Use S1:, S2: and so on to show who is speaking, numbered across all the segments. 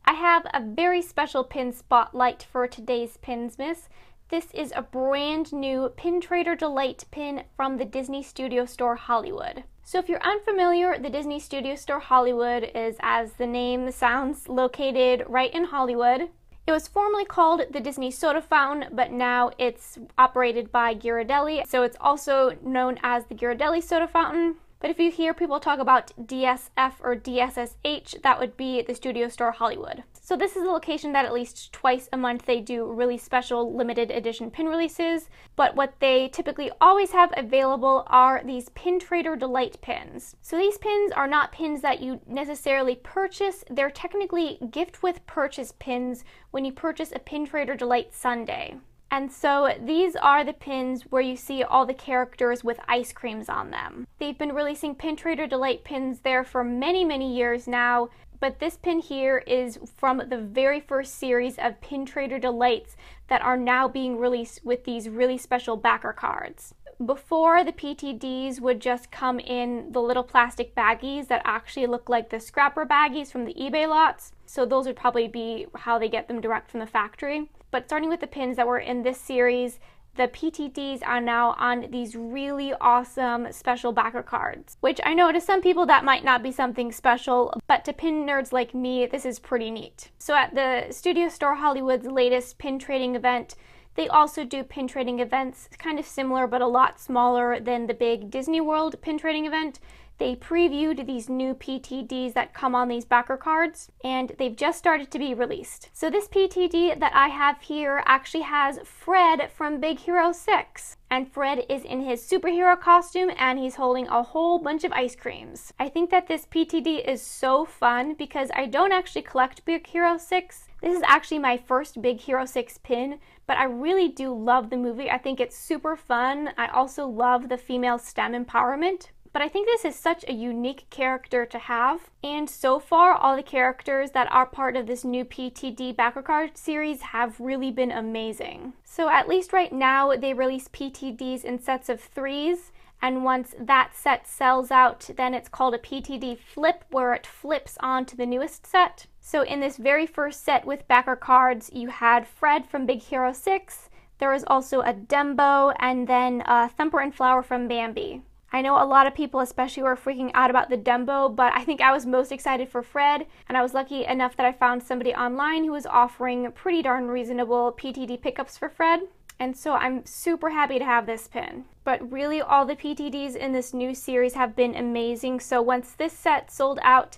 S1: I have a very special pin spotlight for today's Pinsmas. This is a brand new Pin Trader Delight pin from the Disney Studio Store Hollywood. So if you're unfamiliar, the Disney Studio Store Hollywood is, as the name sounds, located right in Hollywood. It was formerly called the Disney Soda Fountain, but now it's operated by Ghirardelli, so it's also known as the Ghirardelli Soda Fountain. But if you hear people talk about DSF or DSSH, that would be the Studio Store Hollywood. So this is a location that at least twice a month they do really special limited edition pin releases, but what they typically always have available are these Pin Trader Delight pins. So these pins are not pins that you necessarily purchase, they're technically gift with purchase pins when you purchase a Pin Trader Delight sundae. And so these are the pins where you see all the characters with ice creams on them. They've been releasing Pin Trader Delight pins there for many years now, but this pin here is from the very first series of Pin Trader Delights that are now being released with these really special backer cards. Before, the PTDs would just come in the little plastic baggies that actually look like the scrapper baggies from the eBay lots, so those would probably be how they get them direct from the factory. But starting with the pins that were in this series, the PTDs are now on these really awesome special backer cards, which I know to some people that might not be something special, but to pin nerds like me, this is pretty neat. So at the Studio Store Hollywood's latest pin trading event, they also do pin trading events, kind of similar but a lot smaller than the big Disney World pin trading event. They previewed these new PTDs that come on these backer cards, and they've just started to be released. So this PTD that I have here actually has Fred from Big Hero 6. And Fred is in his superhero costume and he's holding a whole bunch of ice creams. I think that this PTD is so fun because I don't actually collect Big Hero 6. This is actually my first Big Hero 6 pin, but I really do love the movie. I think it's super fun. I also love the female STEM empowerment. But I think this is such a unique character to have, and so far all the characters that are part of this new PTD backer card series have really been amazing. So at least right now they release PTDs in sets of 3s, and once that set sells out, then it's called a PTD flip, where it flips onto the newest set. So in this very first set with backer cards, you had Fred from Big Hero 6, there was also a Dumbo, and then Thumper and Flower from Bambi. I know a lot of people especially were freaking out about the Dumbo, but I think I was most excited for Fred, and I was lucky enough that I found somebody online who was offering pretty darn reasonable PTD pickups for Fred, and so I'm super happy to have this pin. But really all the PTDs in this new series have been amazing, so once this set sold out,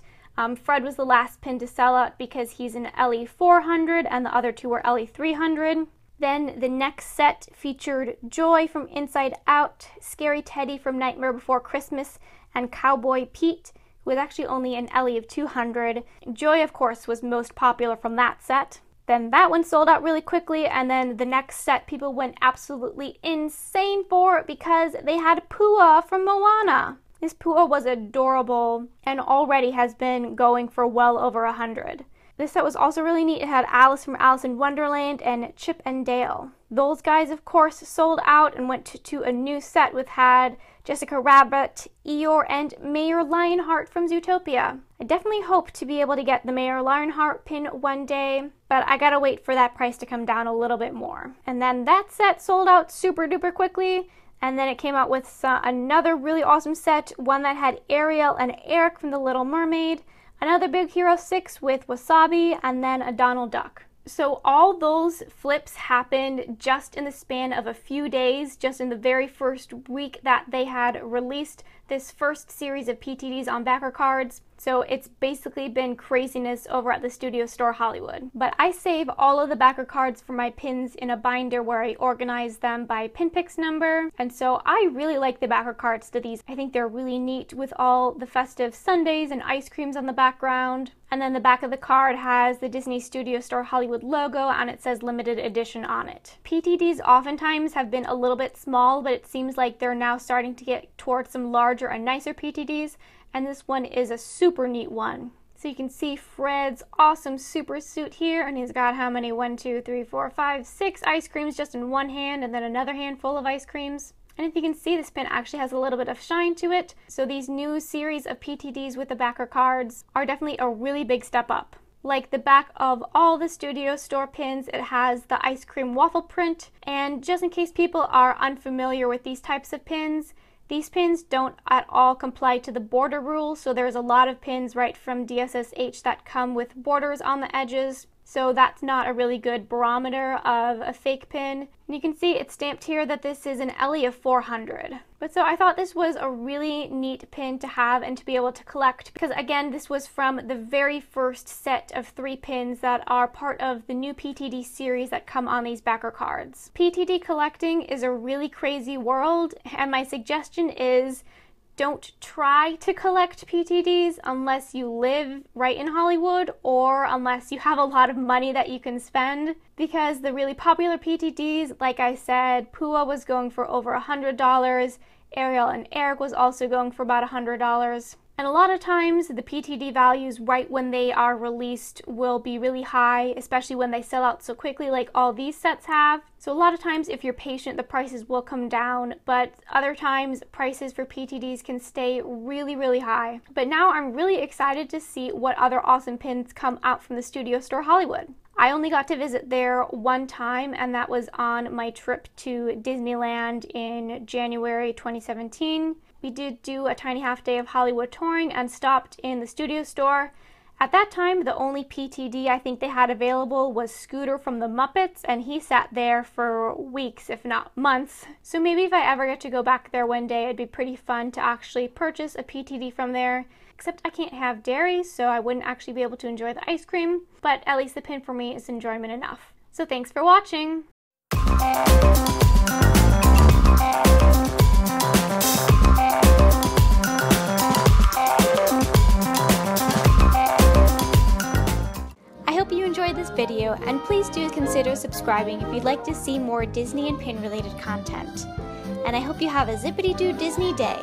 S1: Fred was the last pin to sell out because he's an LE 400 and the other two were LE 300. Then the next set featured Joy from Inside Out, Scary Teddy from Nightmare Before Christmas, and Cowboy Pete, who was actually only an LE of 200. Joy, of course, was most popular from that set. Then that one sold out really quickly, and then the next set people went absolutely insane for because they had Pua from Moana. This Pua was adorable and already has been going for well over 100. This set was also really neat. It had Alice from Alice in Wonderland and Chip and Dale. Those guys, of course, sold out and went to a new set with had Jessica Rabbit, Eeyore, and Mayor Lionheart from Zootopia. I definitely hope to be able to get the Mayor Lionheart pin one day, but I gotta wait for that price to come down a little bit more. And then that set sold out super duper quickly, and then it came out with another really awesome set, one that had Ariel and Eric from The Little Mermaid, another Big Hero 6 with Wasabi, and then a Donald Duck. So all those flips happened just in the span of a few days, just in the very first week that they had released this first series of PTDs on backer cards. So it's basically been craziness over at the Studio Store Hollywood. But I save all of the backer cards for my pins in a binder where I organize them by PinPics number. And so I really like the backer cards to these. I think they're really neat with all the festive sundaes and ice creams on the background. And then the back of the card has the Disney Studio Store Hollywood logo and it says limited edition on it. PTDs oftentimes have been a little bit small, but it seems like they're now starting to get towards some larger and nicer PTDs. And this one is a super neat one. So you can see Fred's awesome super suit here, and he's got how many? 1, 2, 3, 4, 5, 6 ice creams just in one hand, and then another hand full of ice creams. And if you can see, this pin actually has a little bit of shine to it. So these new series of PTDs with the backer cards are definitely a really big step up. Like the back of all the Studio Store pins, it has the ice cream waffle print. And just in case people are unfamiliar with these types of pins, these pins don't at all comply to the border rule. So there's a lot of pins right from DSSH that come with borders on the edges. So that's not a really good barometer of a fake pin. And you can see it's stamped here that this is an Ellie of 400. But so I thought this was a really neat pin to have and to be able to collect, because again, this was from the very first set of 3 pins that are part of the new PTD series that come on these backer cards. PTD collecting is a really crazy world, and my suggestion is don't try to collect PTDs unless you live right in Hollywood or unless you have a lot of money that you can spend, because the really popular PTDs, like I said, Pua was going for over $100, Ariel and Eric was also going for about $100. And a lot of times the PTD values right when they are released will be really high, especially when they sell out so quickly like all these sets have. So a lot of times if you're patient, the prices will come down, but other times prices for PTDs can stay really, really high. But now I'm really excited to see what other awesome pins come out from the Studio Store Hollywood. I only got to visit there one time, and that was on my trip to Disneyland in January 2017. We did do a tiny half day of Hollywood touring and stopped in the Studio Store. At that time, the only PTD I think they had available was Scooter from the Muppets, and he sat there for weeks, if not months. So maybe if I ever get to go back there one day, it'd be pretty fun to actually purchase a PTD from there. Except I can't have dairy, so I wouldn't actually be able to enjoy the ice cream, but at least the pin for me is enjoyment enough. So thanks for watching! I hope you enjoyed this video, and please do consider subscribing if you'd like to see more Disney and pin related content. And I hope you have a Zip-a-Dee-Doo Disney day!